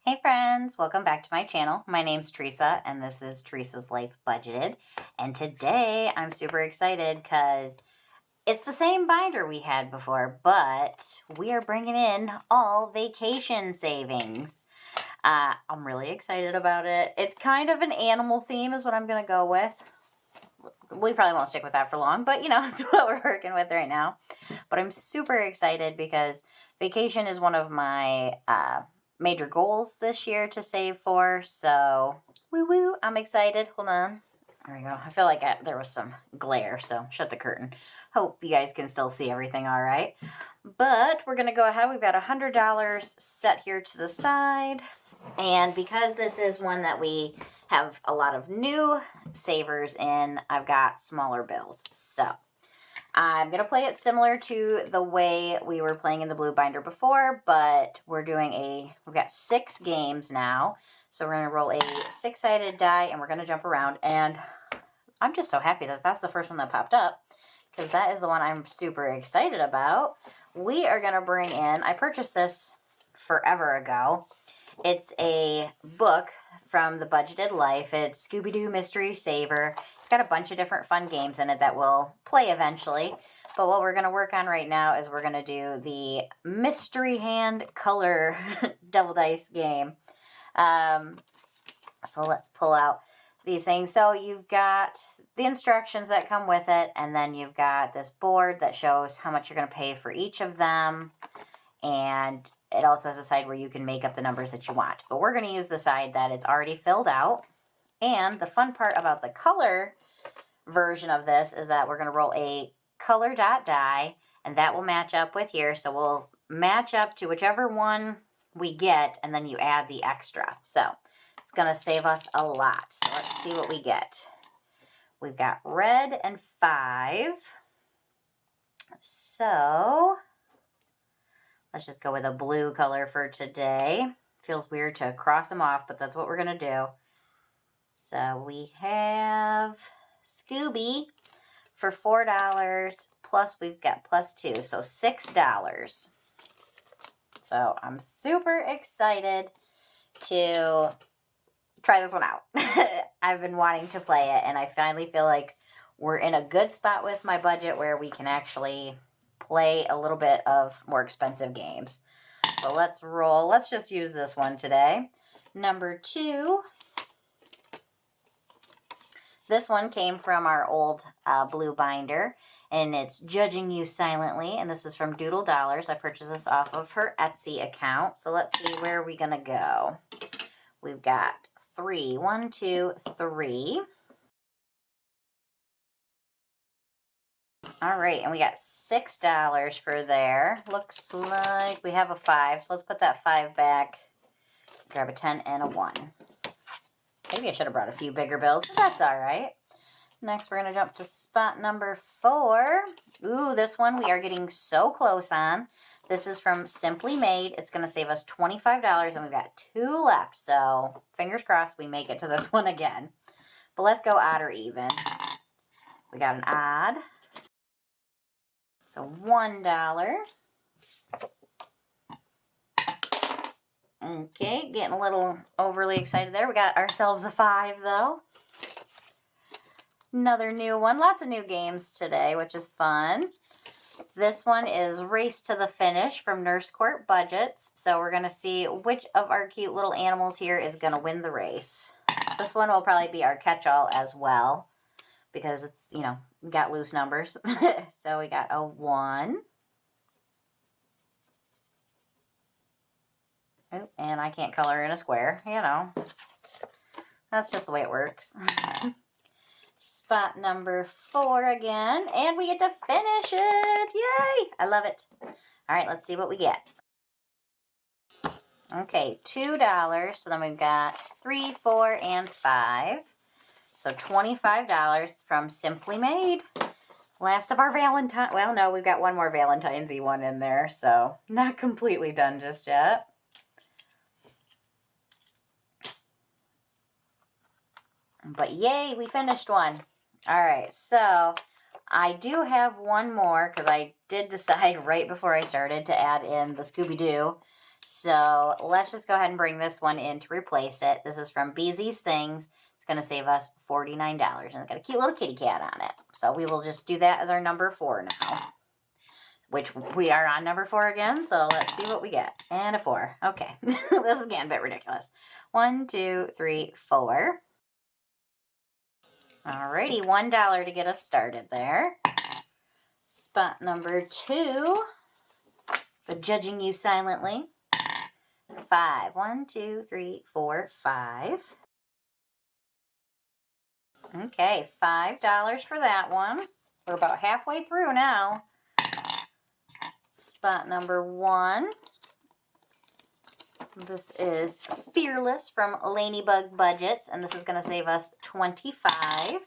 Hey friends, welcome back to my channel. My name's Teresa and this is Teresa's Life Budgeted. And today I'm super excited because it's the same binder we had before, but we are bringing in all vacation savings. I'm really excited about it. It's kind of an animal theme is what I'm going to go with. We probably won't stick with that for long, but you know, it's what we're working with right now. But I'm super excited because vacation is one of my major goals this year to save for. So, woo, I'm excited. Hold on. There we go. I feel like there was some glare, so shut the curtain. Hope you guys can still see everything all right. But we're going to go ahead. We've got $100 set here to the side. And because this is one that we have a lot of new savers in, I've got smaller bills. So I'm going to play it similar to the way we were playing in the blue binder before, but we've got 6 games now. So we're going to roll a 6-sided die and we're going to jump around. And I'm just so happy that that's the first one that popped up because that is the one I'm super excited about. We are going to bring in, I purchased this forever ago. It's a book from the Budgeted Life. It's Scooby-Doo Mystery Saver. It's got a bunch of different fun games in it that we'll play eventually. But what we're going to work on right now is we're going to do the Mystery Hand Color Double Dice game. So let's pull out these things. So you've got the instructions that come with it, and then you've got this board that shows how much you're going to pay for each of them. And it also has a side where you can make up the numbers that you want. But we're going to use the side that it's already filled out. And the fun part about the color version of this is that we're going to roll a color dot die, and that will match up with here. So we'll match up to whichever one we get, and then you add the extra. So it's going to save us a lot. So let's see what we get. We've got red and 5. So let's just go with a blue color for today. Feels weird to cross them off, but that's what we're going to do. So we have Scooby for $4, plus we've got +2, so $6. So I'm super excited to try this one out. I've been wanting to play it, and I finally feel like we're in a good spot with my budget where we can actually play a little bit of more expensive games. But let's roll. Let's just use this one today. Number 2. This one came from our old blue binder, and it's Judging You Silently, and this is from Doodle Dollarz. I purchased this off of her Etsy account. So let's see, where are we going to go? We've got 3. 1, 2, 3. All right, and we got $6 for there. Looks like we have a 5, so let's put that 5 back. Grab a 10 and a 1. Maybe I should have brought a few bigger bills, but that's all right. Next, we're going to jump to spot number 4. Ooh, this one we are getting so close on. This is from Simply Made. It's going to save us $25, and we've got 2 left. So fingers crossed we make it to this one again. But let's go odd or even. We got an odd. So $1. Okay, getting a little overly excited there. We got ourselves a 5, though. Another new one. Lots of new games today, which is fun. This one is Race to the Finish from Nurse Court Budgets. So we're going to see which of our cute little animals here is going to win the race. This one will probably be our catch-all as well, because it's, you know, we got loose numbers. So we got a 1. Oh, and I can't color in a square, you know. That's just the way it works. Spot number 4 again, and we get to finish it. Yay! I love it. All right, let's see what we get. Okay, $2. So then we've got 3, 4, and 5. So $25 from Simply Made. Last of our Valentine. Well, no, we've got one more Valentine's-y one in there, so not completely done just yet. But yay, we finished one. All right, so I do have one more because I did decide right before I started to add in the Scooby-Doo So let's just go ahead and bring this one in to replace it. This is from Beezy's Things. It's going to save us $49. And it's got a cute little kitty cat on it. So we will just do that as our number 4 now. Which we are on number 4 again. So let's see what we get. And a 4. Okay. This is getting a bit ridiculous. 1, 2, 3, 4. Alrighty. $1 to get us started there. Spot number 2. The Judging You Silently. 5. 1, 2, 3, 4, 5. Okay, $5 for that one. We're about halfway through now. Spot number 1. This is Fearless from LaineyBugBudgets, and this is going to save us $25.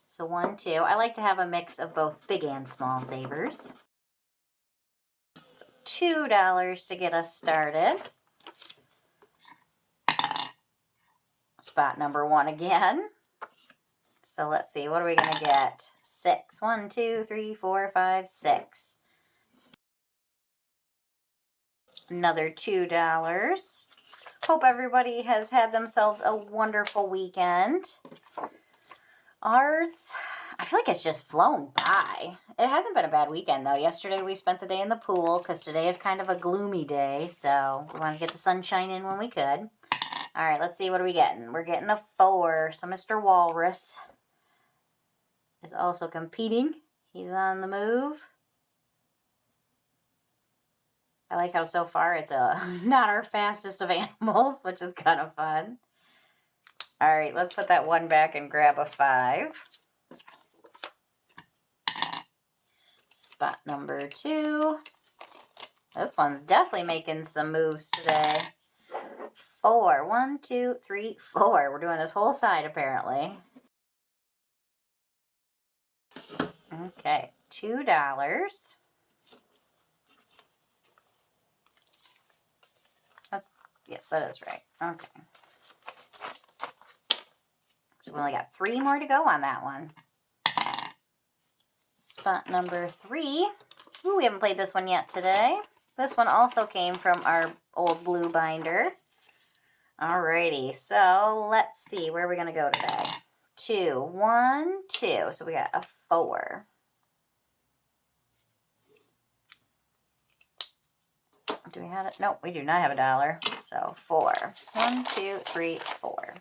So 1, 2. I like to have a mix of both big and small savers. So $2 to get us started. Spot number 1 again. So let's see, what are we going to get? 6. 1, 2, 3, 4, 5, 6. Another $2. Hope everybody has had themselves a wonderful weekend. Ours, I feel like it's just flown by. It hasn't been a bad weekend, though. Yesterday we spent the day in the pool because today is kind of a gloomy day, so we want to get the sunshine in when we could. All right, let's see, what are we getting? We're getting a 4. So Mr. Walrus is also competing. He's on the move. I like how so far it's not our fastest of animals, which is kind of fun. All right, let's put that 1 back and grab a 5. Spot number 2. This one's definitely making some moves today. 4. 1, 2, 3, 4. We're doing this whole side apparently. Okay, $2. Yes, that is right. Okay. So we only got 3 more to go on that one. Spot number 3. Ooh, we haven't played this one yet today. This one also came from our old blue binder. Alrighty, so let's see. Where are we going to go today? 2, 1, 2. So we got a 4. Do we have it? Nope, we do not have a dollar. So 4. 1, 2, 3, 4.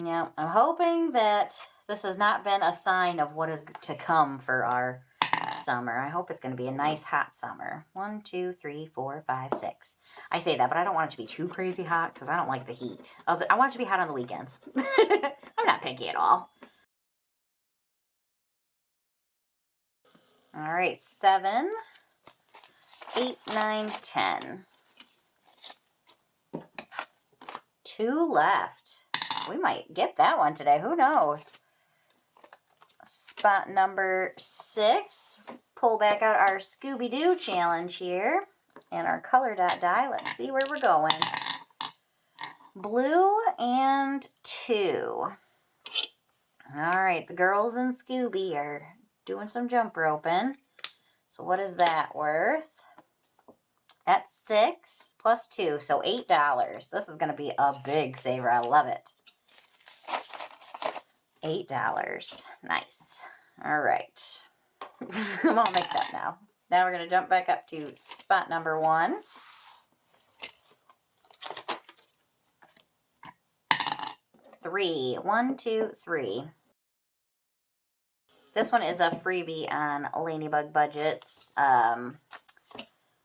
Yeah, I'm hoping that this has not been a sign of what is to come for our summer. I hope it's going to be a nice hot summer. 1, 2, 3, 4, 5, 6. I say that, but I don't want it to be too crazy hot because I don't like the heat. I want it to be hot on the weekends. I'm not picky at all. All right, 7, 8, 9, 10. 2 left. We might get that one today. Who knows? Spot number 6. Pull back out our Scooby-Doo challenge here. And our color dot die. Let's see where we're going. Blue and 2. All right, the girls in Scooby are doing some jump roping. So what is that worth? That's 6 plus 2, so $8. This is going to be a big saver. I love it. $8. Nice. All right. I'm all mixed up now. Now we're going to jump back up to spot number 1. Three. 1, 2, 3. This one is a freebie on LaineyBugBudgets.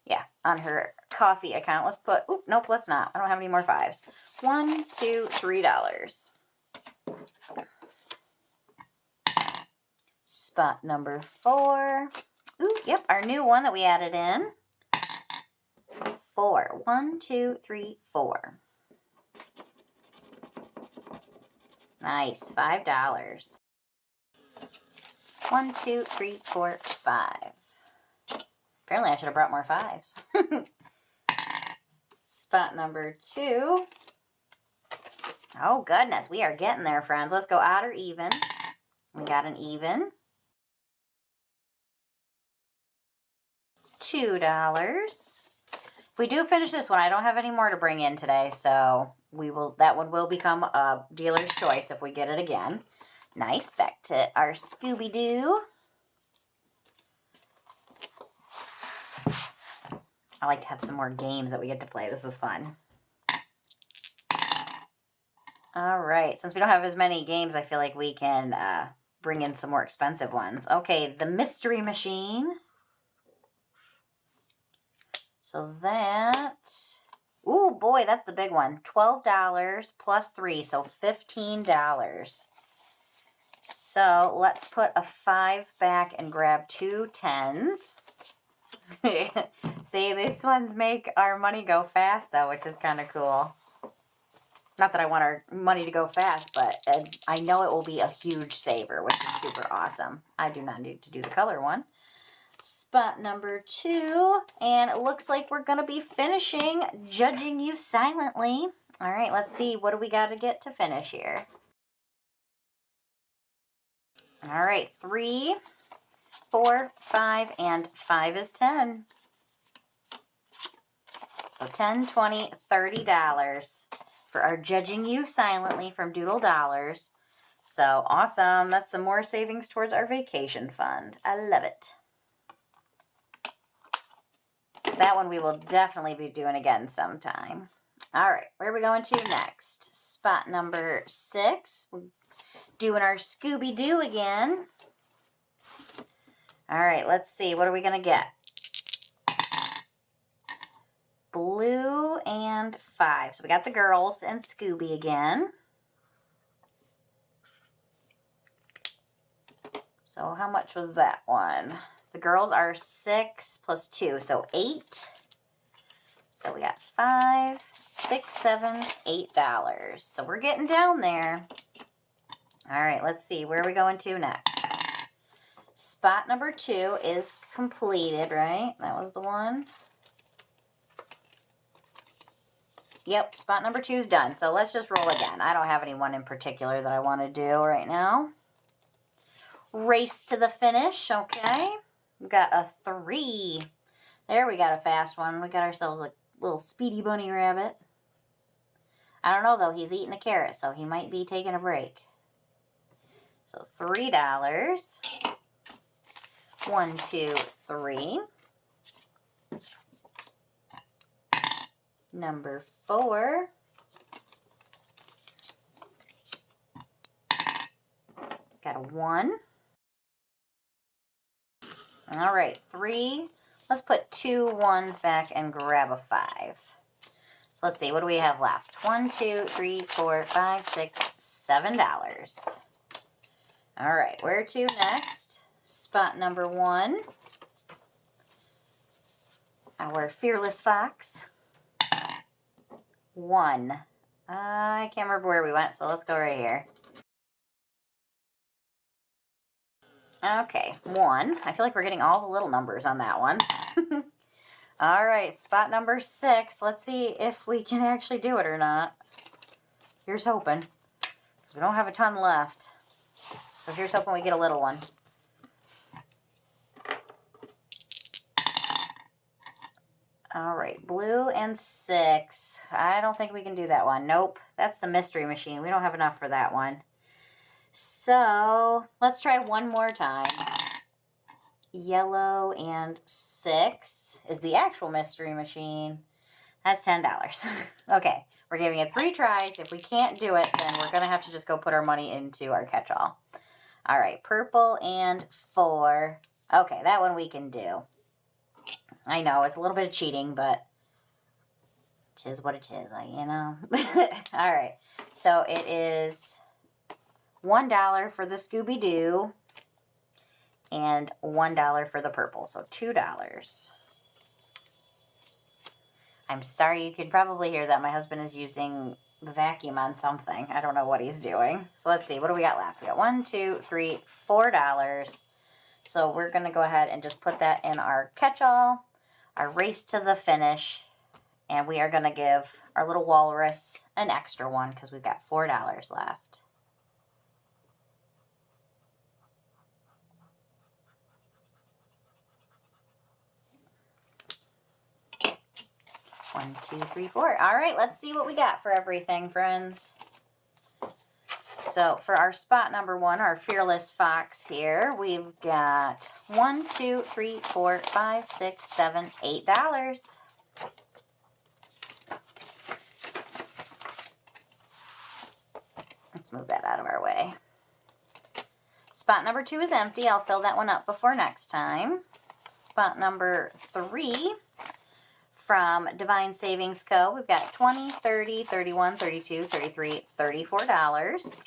Yeah, on her coffee account. Let's put, oop, nope, let's not. I don't have any more 5s. 1, 2, $3. Spot number 4. Ooh, yep, our new one that we added in. 4. 1, 2, 3, 4. Nice, $5. 1, 2, 3, 4, 5. Apparently I should have brought more 5s. Spot number 2. Oh goodness, we are getting there, friends. Let's go odd or even. We got an even. $2. If we do finish this one, I don't have any more to bring in today, so that one will become a dealer's choice if we get it again. Nice. Back to our Scooby-Doo. I like to have some more games that we get to play. This is fun. All right. Since we don't have as many games, I feel like we can bring in some more expensive ones. Okay, the Mystery Machine. So that... Ooh, boy, that's the big one. $12 plus 3, so $15. So let's put a 5 back and grab 2 10s. See, these ones make our money go fast, though, which is kind of cool. Not that I want our money to go fast, but I know it will be a huge saver, which is super awesome. I do not need to do the color one. Spot number 2, and it looks like we're going to be finishing Judging You Silently. All right, let's see. What do we got to get to finish here? All right, 3, 4, 5, and 5 is 10. So $10, $20, $30 for our Judging You Silently from Doodle Dollarz. So awesome. That's some more savings towards our vacation fund. I love it. That one we will definitely be doing again sometime. All right, where are we going to next? Spot number 6. We're doing our Scooby-Doo again. All right, let's see. What are we going to get? Blue and 5. So we got the girls and Scooby again. So how much was that one? The girls are 6 plus 2, so 8. So we got 5, 6, 7, $8. So we're getting down there. All right, let's see. Where are we going to next? Spot number 2 is completed, right? That was the one. Yep, spot number 2 is done. So let's just roll again. I don't have anyone in particular that I want to do right now. Race to the finish, okay. We got a 3. There, we got a fast one. We got ourselves a little speedy bunny rabbit. I don't know, though. He's eating a carrot, so he might be taking a break. So $3. 1, 2, 3. Number 4. Got a 1. All right, 3. Let's put 2 1s back and grab a 5. So let's see, what do we have left? 1, 2, 3, 4, 5, 6, $7. All right, where to next? Spot number 1. Our Fearless Fox. 1. I can't remember where we went, so let's go right here. Okay, 1. I feel like we're getting all the little numbers on that one. All right, spot number 6. Let's see if we can actually do it or not. Here's hoping, because we don't have a ton left. So here's hoping we get a little one. All right, blue and 6. I don't think we can do that one. Nope, that's the Mystery Machine. We don't have enough for that one. So let's try one more time. Yellow and 6 is the actual Mystery Machine. That's $10. Okay, we're giving it 3 tries. If we can't do it, then we're going to have to just go put our money into our catch-all. All right, purple and 4. Okay, that one we can do. I know, it's a little bit of cheating, but it is what it is, you know. All right, so it is $1 for the Scooby-Doo and $1 for the purple, so $2. I'm sorry, you could probably hear that my husband is using the vacuum on something. I don't know what he's doing. So let's see, what do we got left? We got 1, 2, 3, $4. So we're going to go ahead and just put that in our catch-all, our race to the finish, and we are going to give our little walrus an extra one because we've got $4 left. 1, 2, 3, 4. All right, let's see what we got for everything, friends. So for our spot number 1, our Fearless Fox here, we've got $1, 2, 3, 4, 5, 6, 7, $8. Let's move that out of our way. Spot number 2 is empty. I'll fill that one up before next time. Spot number 3 from Divine Savings Co. We've got $20, $30, $31, $32, $33, $34.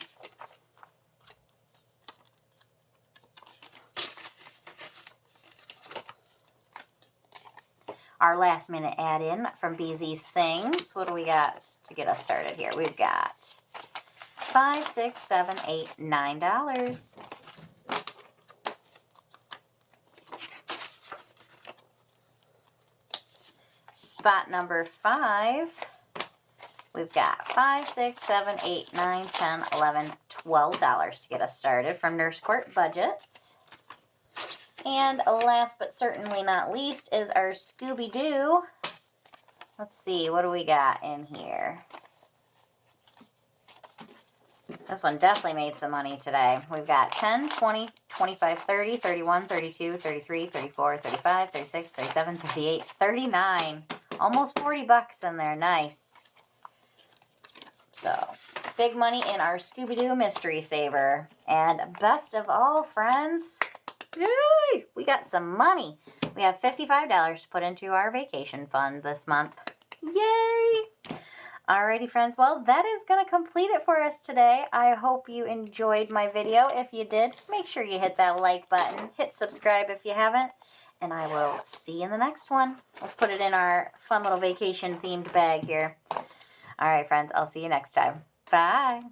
Our last minute add-in from BZ's Things. What do we got to get us started here? We've got $5, $6, $7, $8, $9. Spot number 5, we've got $5, $6, $7, $8, $9, $10, $11, $12 to get us started from Nurse Court Budgets. And last but certainly not least is our Scooby-Doo. Let's see, what do we got in here? This one definitely made some money today. We've got 10, 20, 25, 30, 31, 32, 33, 34, 35, 36, 37, 38, 39. Almost 40 bucks in there. Nice. So, big money in our Scooby-Doo Mystery Saver. And best of all, friends, yay, we got some money. We have $55 to put into our vacation fund this month. Yay! Alrighty, friends. Well, that is going to complete it for us today. I hope you enjoyed my video. If you did, make sure you hit that like button. Hit subscribe if you haven't. And I will see you in the next one. Let's put it in our fun little vacation themed bag here. All right, friends. I'll see you next time. Bye.